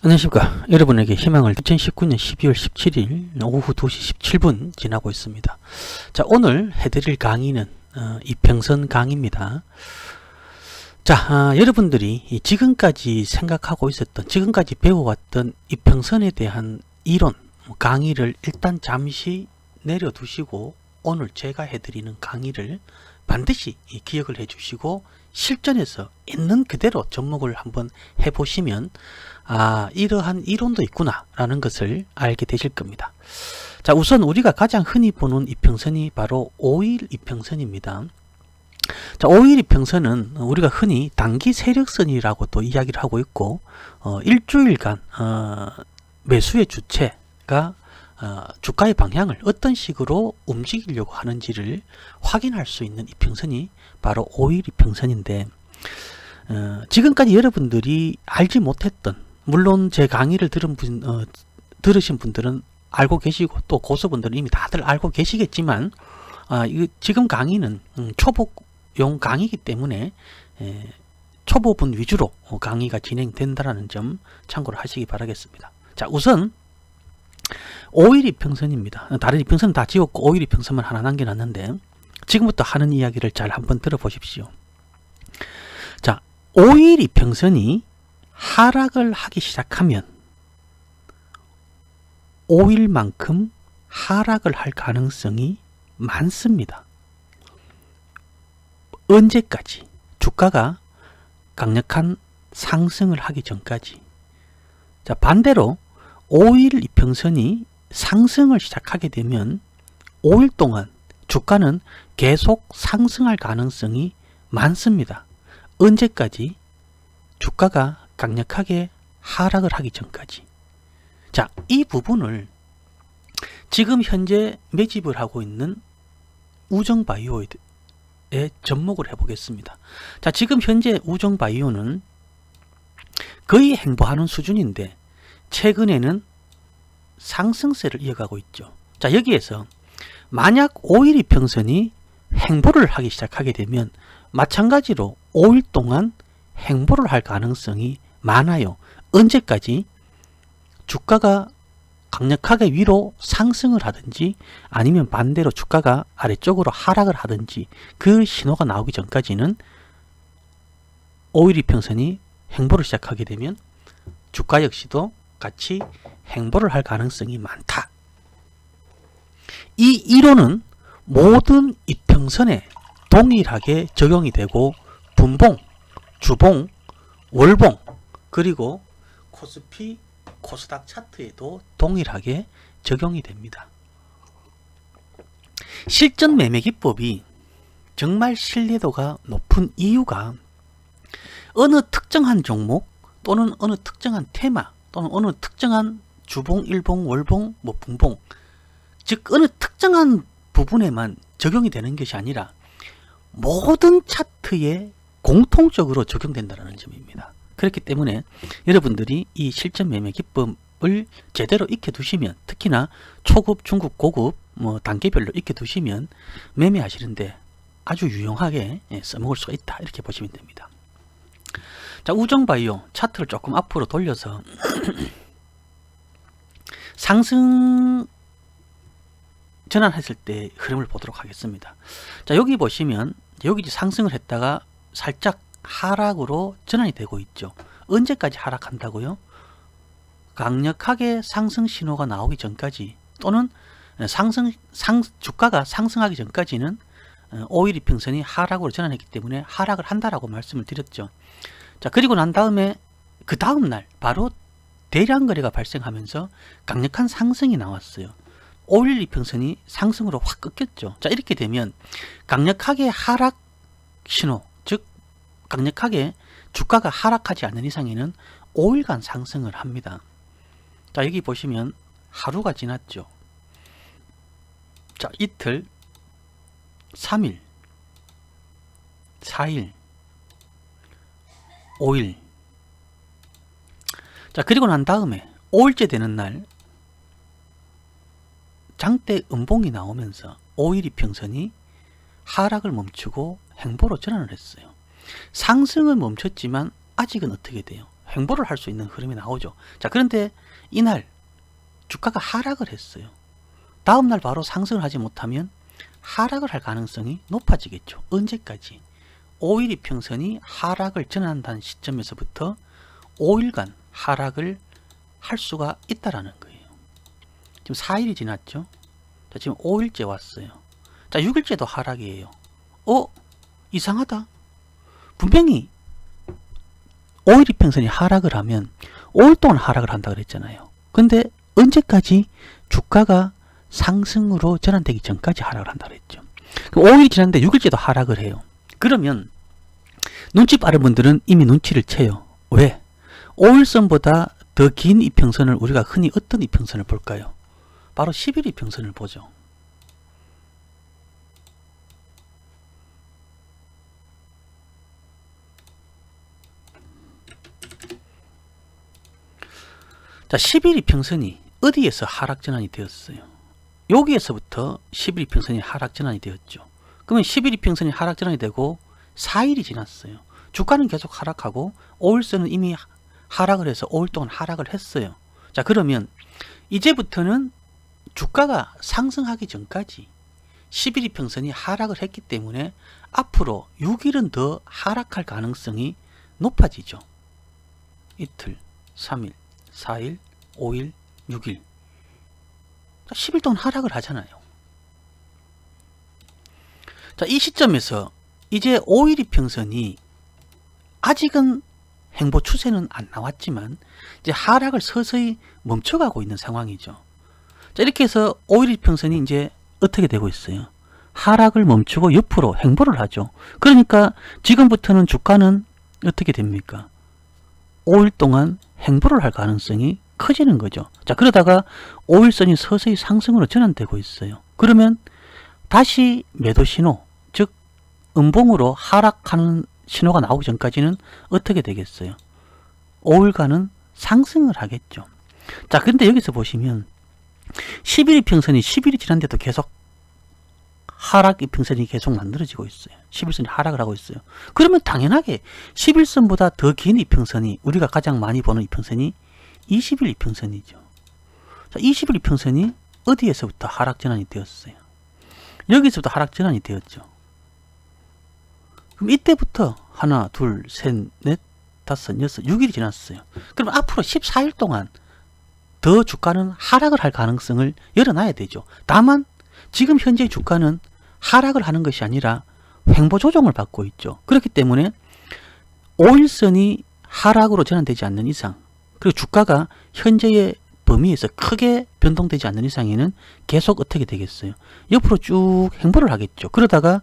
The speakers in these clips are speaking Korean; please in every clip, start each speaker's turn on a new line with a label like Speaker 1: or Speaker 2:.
Speaker 1: 안녕하십니까. 여러분에게 희망을 2019년 12월 17일 오후 2시 17분 지나고 있습니다. 자, 오늘 해드릴 강의는 이평선 강의입니다. 자, 여러분들이 지금까지 생각하고 있었던, 지금까지 배워왔던 이평선에 대한 이론, 강의를 일단 잠시 내려두시고 오늘 제가 해드리는 강의를 반드시 기억을 해주시고 실전에서 있는 그대로 접목을 한번 해보시면 이러한 이론도 있구나 라는 것을 알게 되실 겁니다. 자, 우선 우리가 가장 흔히 보는 이평선이 바로 5일 이평선입니다. 자, 5일 이평선은 우리가 흔히 단기 세력선이라고도 이야기를 하고 있고 일주일간 매수의 주체가 주가의 방향을 어떤 식으로 움직이려고 하는지를 확인할 수 있는 이평선이 바로 5일 이평선인데, 지금까지 여러분들이 알지 못했던, 물론 제 강의를 들으신 분들은 알고 계시고 또 고수분들은 이미 다들 알고 계시겠지만 지금 강의는 초보용 강의이기 때문에 초보분 위주로 강의가 진행된다는 점 참고를 하시기 바라겠습니다. 자, 우선 5일 이평선입니다. 다른 이평선은 다 지웠고 5일 이평선만 하나 남겨놨는데 지금부터 하는 이야기를 잘 한번 들어보십시오. 자, 5일 이평선이 하락을 하기 시작하면 5일만큼 하락을 할 가능성이 많습니다. 언제까지? 주가가 강력한 상승을 하기 전까지. 자, 반대로 5일 이평선이 상승을 시작하게 되면 5일 동안 주가는 계속 상승할 가능성이 많습니다. 언제까지? 주가가 강력하게 하락을 하기 전까지. 자, 이 부분을 지금 현재 매집을 하고 있는 우정바이오에 접목을 해보겠습니다. 자, 지금 현재 우정바이오는 거의 행보하는 수준인데 최근에는 상승세를 이어가고 있죠. 자, 여기에서 만약 5일 이평선이 행보를 하기 시작하게 되면 마찬가지로 5일 동안 행보를 할 가능성이 많아요. 언제까지? 주가가 강력하게 위로 상승을 하든지 아니면 반대로 주가가 아래쪽으로 하락을 하든지 그 신호가 나오기 전까지는 5일 이평선이 행보를 시작하게 되면 주가 역시도 같이 행보를 할 가능성이 많다. 이 이론은 모든 이평선에 동일하게 적용이 되고 분봉, 주봉, 월봉, 그리고 코스피, 코스닥 차트에도 동일하게 적용이 됩니다. 실전 매매 기법이 정말 신뢰도가 높은 이유가 어느 특정한 종목 또는 어느 특정한 테마 또는 어느 특정한 주봉, 일봉, 월봉, 분봉, 즉 어느 특정한 부분에만 적용이 되는 것이 아니라 모든 차트에 공통적으로 적용된다는 점입니다. 그렇기 때문에 여러분들이 이 실전 매매 기법을 제대로 익혀두시면, 특히나 초급, 중급, 고급 단계별로 익혀두시면 매매하시는데 아주 유용하게 써먹을 수가 있다, 이렇게 보시면 됩니다. 자, 우정바이오 차트를 조금 앞으로 돌려서 상승 전환했을 때 흐름을 보도록 하겠습니다. 자, 여기 보시면 여기 상승을 했다가 살짝 하락으로 전환이 되고 있죠. 언제까지 하락한다고요? 강력하게 상승 신호가 나오기 전까지, 또는 주가가 상승하기 전까지는 5일 이평선이 하락으로 전환했기 때문에 하락을 한다라고 말씀을 드렸죠. 자, 그리고 난 다음에 그 다음날 바로 대량 거래가 발생하면서 강력한 상승이 나왔어요. 5일 이평선이 상승으로 확 꺾였죠. 자, 이렇게 되면 강력하게 하락 신호, 즉 강력하게 주가가 하락하지 않는 이상에는 5일간 상승을 합니다. 자, 여기 보시면 하루가 지났죠. 자, 이틀, 3일, 4일, 5일. 자, 그리고 난 다음에 5일째 되는 날 장대 음봉이 나오면서 5일 이평선이 하락을 멈추고 행보로 전환을 했어요. 상승은 멈췄지만 아직은 어떻게 돼요? 횡보를 할 수 있는 흐름이 나오죠. 자, 그런데 이날 주가가 하락을 했어요. 다음날 바로 상승을 하지 못하면 하락을 할 가능성이 높아지겠죠. 언제까지? 5일 이평선이 하락을 전환한다는 시점에서부터 5일간 하락을 할 수가 있다라는 거예요. 지금 4일이 지났죠. 자, 지금 5일째 왔어요. 자, 6일째도 하락이에요. 이상하다. 분명히 5일 이평선이 하락을 하면 5일 동안 하락을 한다 그랬잖아요. 근데 언제까지? 주가가 상승으로 전환되기 전까지 하락을 한다 그랬죠. 5일이 지났는데 6일째도 하락을 해요. 그러면 눈치 빠른 분들은 이미 눈치를 채요. 왜? 5일선보다 더 긴 이평선을 우리가 흔히 어떤 이평선을 볼까요? 바로 10일 이평선을 보죠. 자, 10일 이평선이 어디에서 하락 전환이 되었어요? 여기에서부터 10일 이평선이 하락 전환이 되었죠. 그러면 10일 이평선이 하락 전환이 되고 4일이 지났어요. 주가는 계속 하락하고 5일선은 이미 하락을 해서 5일 동안 하락을 했어요. 자, 그러면 이제부터는 주가가 상승하기 전까지 10일 이평선이 하락을 했기 때문에 앞으로 6일은 더 하락할 가능성이 높아지죠. 이틀, 3일, 4일, 5일, 6일. 10일 동안 하락을 하잖아요. 자, 이 시점에서 이제 5일 이평선이 아직은 행보 추세는 안 나왔지만 이제 하락을 서서히 멈춰가고 있는 상황이죠. 자, 이렇게 해서 5일 이평선이 이제 어떻게 되고 있어요? 하락을 멈추고 옆으로 행보를 하죠. 그러니까 지금부터는 주가는 어떻게 됩니까? 5일 동안 행보를 할 가능성이 커지는 거죠. 자, 그러다가 5일선이 서서히 상승으로 전환되고 있어요. 그러면 다시 매도 신호, 즉 음봉으로 하락하는 신호가 나오기 전까지는 어떻게 되겠어요? 5일간은 상승을 하겠죠. 자, 근데 여기서 보시면 10일 이평선이 10일이 지났는데도 계속 하락 이평선이 계속 만들어지고 있어요. 11선이 하락을 하고 있어요. 그러면 당연하게 11선보다 더 긴 이평선이, 우리가 가장 많이 보는 이평선이 20일 이평선이죠. 자, 20일 이평선이 어디에서부터 하락 전환이 되었어요? 여기서부터 하락 전환이 되었죠. 그럼 이때부터 하나, 둘, 셋, 넷, 다섯, 여섯, 6일이 지났어요. 그럼 앞으로 14일 동안 더 주가는 하락을 할 가능성을 열어놔야 되죠. 다만 지금 현재 주가는 하락을 하는 것이 아니라 횡보 조정을 받고 있죠. 그렇기 때문에 5일선이 하락으로 전환되지 않는 이상, 그리고 주가가 현재의 범위에서 크게 변동되지 않는 이상에는 계속 어떻게 되겠어요? 옆으로 쭉 행보를 하겠죠. 그러다가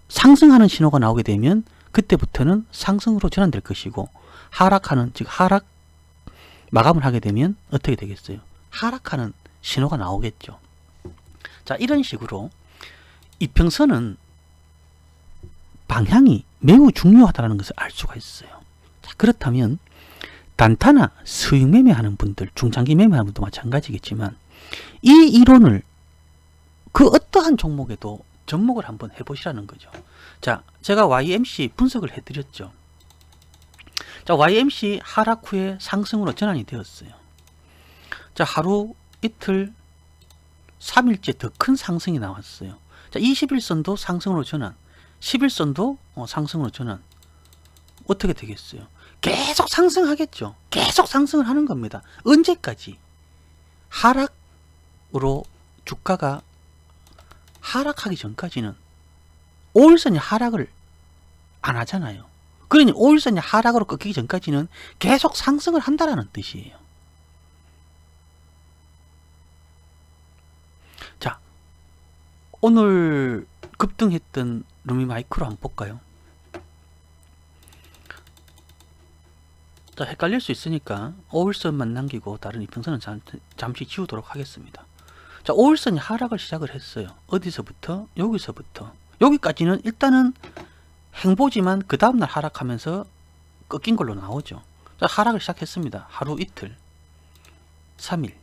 Speaker 1: 상승하는 신호가 나오게 되면 그때부터는 상승으로 전환될 것이고, 하락하는, 즉 하락 마감을 하게 되면 어떻게 되겠어요? 하락하는 신호가 나오겠죠. 자, 이런 식으로 이평선은 방향이 매우 중요하다는 것을 알 수가 있어요. 자, 그렇다면 단타나 수익 매매하는 분들, 중장기 매매하는 분도 마찬가지겠지만 이 이론을 그 어떠한 종목에도 접목을 한번 해보시라는 거죠. 자, 제가 YMC 분석을 해드렸죠. 자, YMC 하락 후에 상승으로 전환이 되었어요. 자, 하루, 이틀, 3일째 더 큰 상승이 나왔어요. 자, 21선도 상승으로 전환, 11선도 상승으로 전환. 어떻게 되겠어요? 계속 상승하겠죠. 계속 상승을 하는 겁니다. 언제까지? 하락으로 주가가 하락하기 전까지는 5일선이 하락을 안 하잖아요. 그러니 5일선이 하락으로 꺾이기 전까지는 계속 상승을 한다는 뜻이에요. 자, 오늘 급등했던 루미마이크로 한번 볼까요? 자, 헷갈릴 수 있으니까 5일선만 남기고 다른 이평선은 잠시 지우도록 하겠습니다. 자, 5일선이 하락을 시작을 했어요. 어디서부터? 여기서부터. 여기까지는 일단은 행보지만 그 다음날 하락하면서 꺾인 걸로 나오죠. 자, 하락을 시작했습니다. 하루, 이틀, 3일,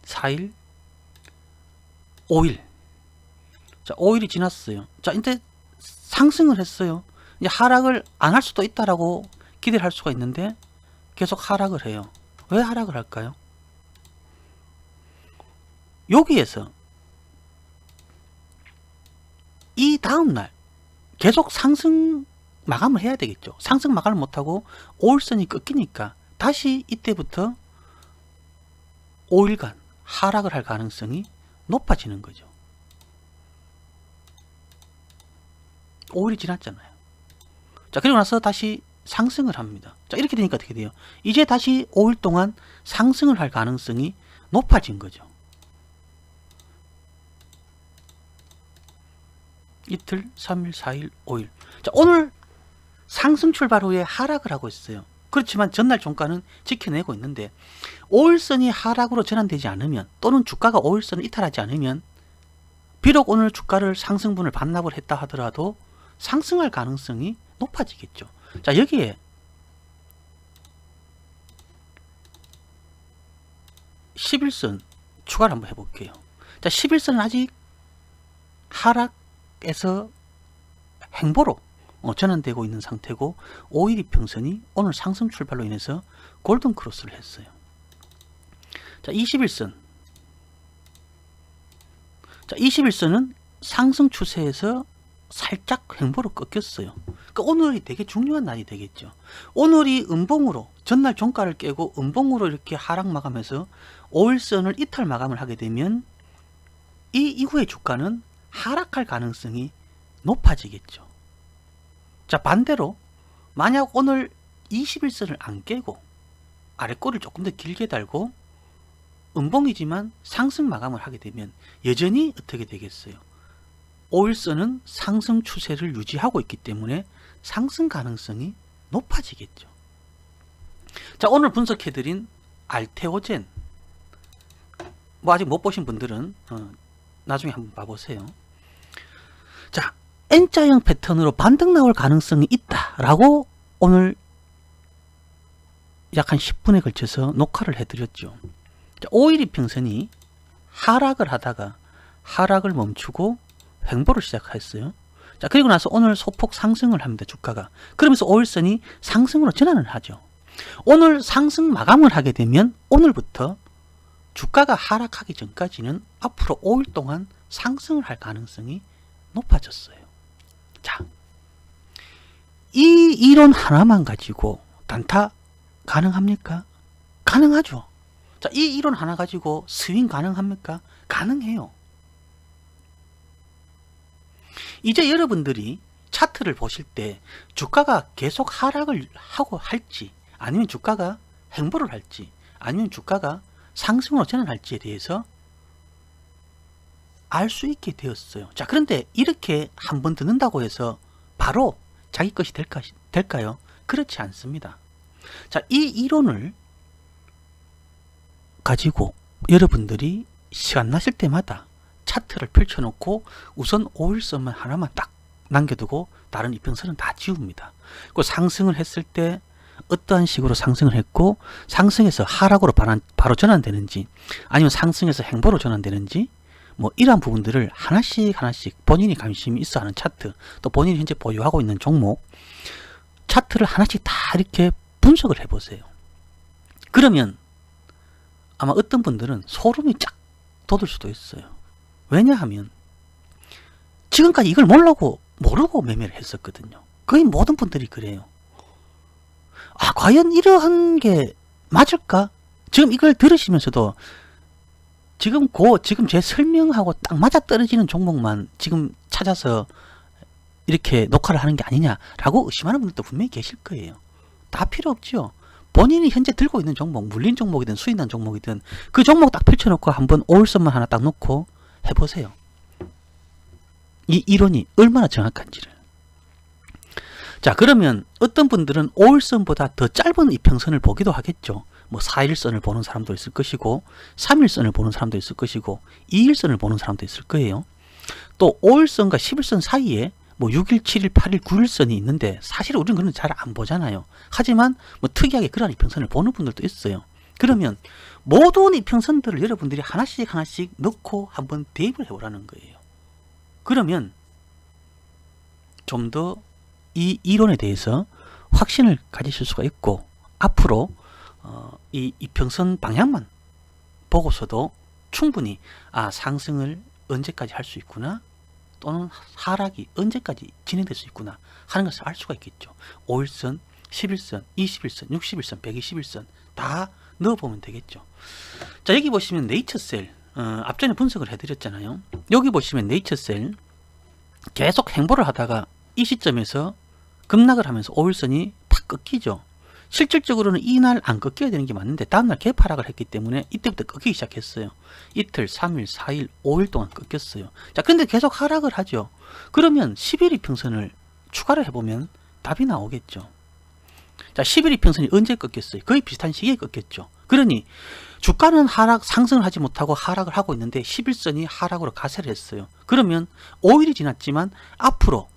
Speaker 1: 4일, 5일. 자, 5일이 지났어요. 자, 이제 상승을 했어요. 이제 하락을 안 할 수도 있다라고 기대를 할 수가 있는데 계속 하락을 해요. 왜 하락을 할까요? 여기에서 이 다음날 계속 상승 마감을 해야 되겠죠. 상승 마감을 못하고 5일선이 꺾이니까 다시 이때부터 5일간 하락을 할 가능성이 높아지는 거죠. 5일이 지났잖아요. 자, 그리고 나서 다시 상승을 합니다. 자, 이렇게 되니까 어떻게 돼요? 이제 다시 5일 동안 상승을 할 가능성이 높아진 거죠. 이틀, 3일, 4일, 5일. 자, 오늘 상승 출발 후에 하락을 하고 있어요. 그렇지만 전날 종가는 지켜내고 있는데 5일선이 하락으로 전환되지 않으면, 또는 주가가 5일선을 이탈하지 않으면, 비록 오늘 주가를 상승분을 반납을 했다 하더라도 상승할 가능성이 높아지겠죠. 자, 여기에 11선 추가를 한번 해볼게요. 자, 11선은 아직 하락에서 행보로 전환되고 있는 상태고, 5일 이평선이 오늘 상승 출발로 인해서 골든 크로스를 했어요. 자, 21선. 자, 21선은 상승 추세에서 살짝 행보로 꺾였어요. 그러니까 오늘이 되게 중요한 날이 되겠죠. 오늘이 음봉으로, 전날 종가를 깨고 음봉으로 이렇게 하락 마감해서 5일선을 이탈 마감을 하게 되면 이 이후의 주가는 하락할 가능성이 높아지겠죠. 자, 반대로 만약 오늘 21선을 안 깨고 아래꼬리를 조금 더 길게 달고 음봉이지만 상승 마감을 하게 되면 여전히 어떻게 되겠어요? 5일선은 상승 추세를 유지하고 있기 때문에 상승 가능성이 높아지겠죠. 자, 오늘 분석해드린 알테오젠, 뭐 아직 못 보신 분들은 나중에 한번 봐보세요. 자, N자형 패턴으로 반등 나올 가능성이 있다라고 오늘 약 한 10분에 걸쳐서 녹화를 해드렸죠. 자, 5일 이평선이 하락을 하다가 하락을 멈추고 횡보를 시작했어요. 자, 그리고 나서 오늘 소폭 상승을 합니다. 주가가. 그러면서 5일선이 상승으로 전환을 하죠. 오늘 상승 마감을 하게 되면 오늘부터 주가가 하락하기 전까지는 앞으로 5일 동안 상승을 할 가능성이 높아졌어요. 자, 이 이론 하나만 가지고 단타 가능합니까? 가능하죠. 자, 이 이론 하나 가지고 스윙 가능합니까? 가능해요. 이제 여러분들이 차트를 보실 때 주가가 계속 하락을 하고 할지, 아니면 주가가 행보를 할지, 아니면 주가가 상승으로 전환할지에 대해서 알 수 있게 되었어요. 자, 그런데 이렇게 한번 듣는다고 해서 바로 자기 것이 될까요? 그렇지 않습니다. 자, 이 이론을 가지고 여러분들이 시간 나실 때마다 차트를 펼쳐놓고 우선 5일선만 하나만 딱 남겨두고 다른 이평선은 다 지웁니다. 그 상승을 했을 때 어떠한 식으로 상승을 했고, 상승에서 하락으로 바로 전환되는지, 아니면 상승에서 행보로 전환되는지, 뭐 이러한 부분들을 하나씩 본인이 관심이 있어 하는 차트, 또 본인이 현재 보유하고 있는 종목 차트를 하나씩 다 이렇게 분석을 해보세요. 그러면 아마 어떤 분들은 소름이 쫙 돋을 수도 있어요. 왜냐하면 지금까지 이걸 모르고 매매를 했었거든요. 거의 모든 분들이 그래요. 아, 과연 이러한 게 맞을까? 지금 이걸 들으시면서도 지금 제 설명하고 딱 맞아떨어지는 종목만 지금 찾아서 이렇게 녹화를 하는 게 아니냐라고 의심하는 분들도 분명히 계실 거예요. 다 필요 없죠. 본인이 현재 들고 있는 종목, 물린 종목이든 수익난 종목이든 그 종목 딱 펼쳐놓고 한번 5일선만 하나 딱 놓고 해보세요. 이 이론이 얼마나 정확한지를. 자, 그러면 어떤 분들은 5일선보다 더 짧은 이평선을 보기도 하겠죠. 뭐 4일선을 보는 사람도 있을 것이고, 3일선을 보는 사람도 있을 것이고, 2일선을 보는 사람도 있을 거예요. 또 5일선과 11선 사이에 뭐 6일, 7일, 8일, 9일선이 있는데 사실 우리는 그런 잘 안 보잖아요. 하지만 뭐 특이하게 그런 이평선을 보는 분들도 있어요. 그러면 모든 이평선들을 여러분들이 하나씩 넣고 한번 대입을 해보라는 거예요. 그러면 좀 더 이 이론에 대해서 확신을 가지실 수가 있고, 앞으로 이 이평선 방향만 보고서도 충분히 상승을 언제까지 할 수 있구나, 또는 하락이 언제까지 진행될 수 있구나 하는 것을 알 수가 있겠죠. 5일선, 11선, 21선, 61선, 121선 다 넣어보면 되겠죠. 자, 여기 보시면 네이처셀, 앞전에 분석을 해드렸잖아요. 여기 보시면 네이처셀 계속 행보를 하다가 이 시점에서 급락을 하면서 5일선이 팍 꺾이죠. 실질적으로는 이날 안 꺾여야 되는 게 맞는데 다음날 개파락을 했기 때문에 이때부터 꺾이기 시작했어요. 이틀, 3일, 4일, 5일 동안 꺾였어요. 자, 근데 계속 하락을 하죠. 그러면 10일 이평선을 추가를 해보면 답이 나오겠죠. 자, 10일 이평선이 언제 꺾였어요? 거의 비슷한 시기에 꺾였죠. 그러니 주가는 상승을 하지 못하고 하락을 하고 있는데 11선이 하락으로 가세를 했어요. 그러면 5일이 지났지만 앞으로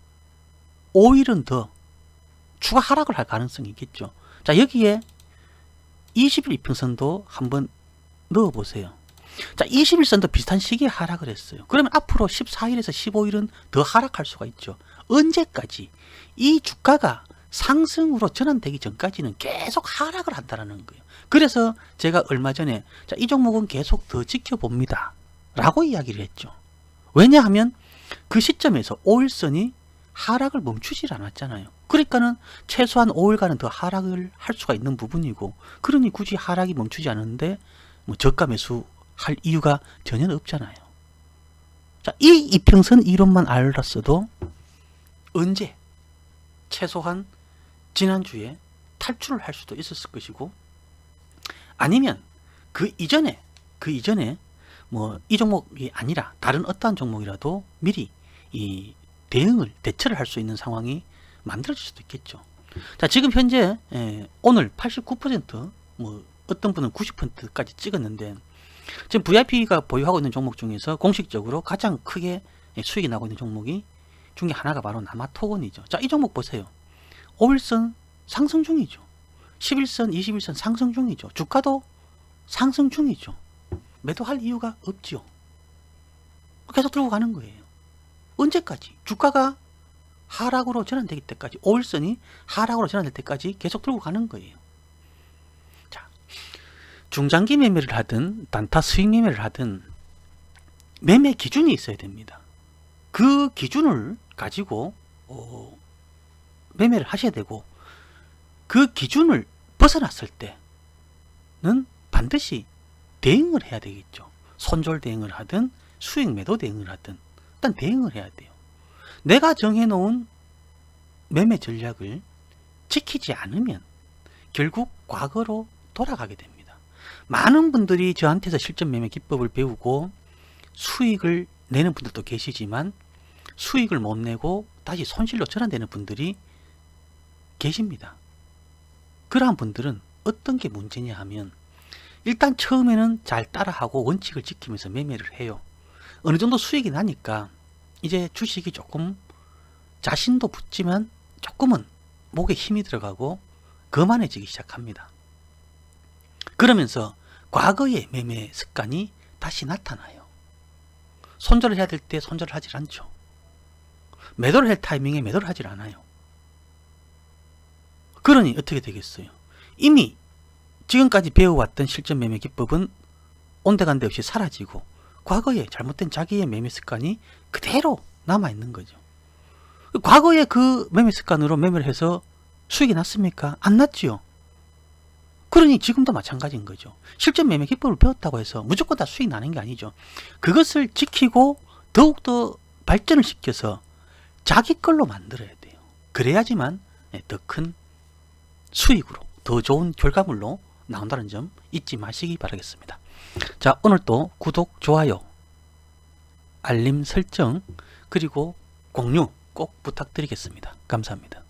Speaker 1: 5일은 더 추가 하락을 할 가능성이 있겠죠. 자, 여기에 20일 이평선도 한번 넣어보세요. 자, 21선도 비슷한 시기에 하락을 했어요. 그러면 앞으로 14일에서 15일은 더 하락할 수가 있죠. 언제까지? 이 주가가 상승으로 전환되기 전까지는 계속 하락을 한다는 거예요. 그래서 제가 얼마 전에 이 종목은 계속 더 지켜봅니다 라고 이야기를 했죠. 왜냐하면 그 시점에서 5일선이 하락을 멈추질 않았잖아요. 그러니까는 최소한 5일간은 더 하락을 할 수가 있는 부분이고, 그러니 굳이 하락이 멈추지 않는데 뭐 저가 매수할 이유가 전혀 없잖아요. 자, 이 이평선 이론만 알았어도 언제 최소한 지난주에 탈출을 할 수도 있었을 것이고, 아니면 그 이전에 뭐 이 종목이 아니라 다른 어떠한 종목이라도 미리 이 대처를 할 수 있는 상황이 만들어질 수도 있겠죠. 자, 지금 현재 오늘 89%, 뭐 어떤 분은 90%까지 찍었는데, 지금 VIP가 보유하고 있는 종목 중에서 공식적으로 가장 크게 수익이 나고 있는 종목이 중에 하나가 바로 남아토건이죠. 자, 이 종목 보세요. 5일선 상승 중이죠. 11선, 21선 상승 중이죠. 주가도 상승 중이죠. 매도할 이유가 없죠. 계속 들고 가는 거예요. 언제까지? 주가가 하락으로 전환되기 때까지, 5일선이 하락으로 전환될 때까지 계속 들고 가는 거예요. 자, 중장기 매매를 하든 단타 수익 매매를 하든 매매 기준이 있어야 됩니다. 그 기준을 가지고 매매를 하셔야 되고, 그 기준을 벗어났을 때는 반드시 대응을 해야 되겠죠. 손절 대응을 하든 수익 매도 대응을 하든 일단 대응을 해야 돼요. 내가 정해놓은 매매 전략을 지키지 않으면 결국 과거로 돌아가게 됩니다. 많은 분들이 저한테서 실전 매매 기법을 배우고 수익을 내는 분들도 계시지만 수익을 못 내고 다시 손실로 전환되는 분들이 계십니다. 그러한 분들은 어떤 게 문제냐 하면, 일단 처음에는 잘 따라하고 원칙을 지키면서 매매를 해요. 어느 정도 수익이 나니까 이제 주식이 조금 자신도 붙지만 조금은 목에 힘이 들어가고 거만해지기 시작합니다. 그러면서 과거의 매매 습관이 다시 나타나요. 손절을 해야 될 때 손절을 하질 않죠. 매도를 할 타이밍에 매도를 하질 않아요. 그러니 어떻게 되겠어요? 이미 지금까지 배워왔던 실전 매매 기법은 온데간데 없이 사라지고 과거에 잘못된 자기의 매매 습관이 그대로 남아있는 거죠. 과거에 그 매매 습관으로 매매를 해서 수익이 났습니까? 안 났지요. 그러니 지금도 마찬가지인 거죠. 실전 매매 기법을 배웠다고 해서 무조건 다 수익 나는 게 아니죠. 그것을 지키고 더욱더 발전을 시켜서 자기 걸로 만들어야 돼요. 그래야지만 더 큰 수익으로, 더 좋은 결과물로 나온다는 점 잊지 마시기 바라겠습니다. 자, 오늘도 구독, 좋아요, 알림 설정, 그리고 공유 꼭 부탁드리겠습니다. 감사합니다.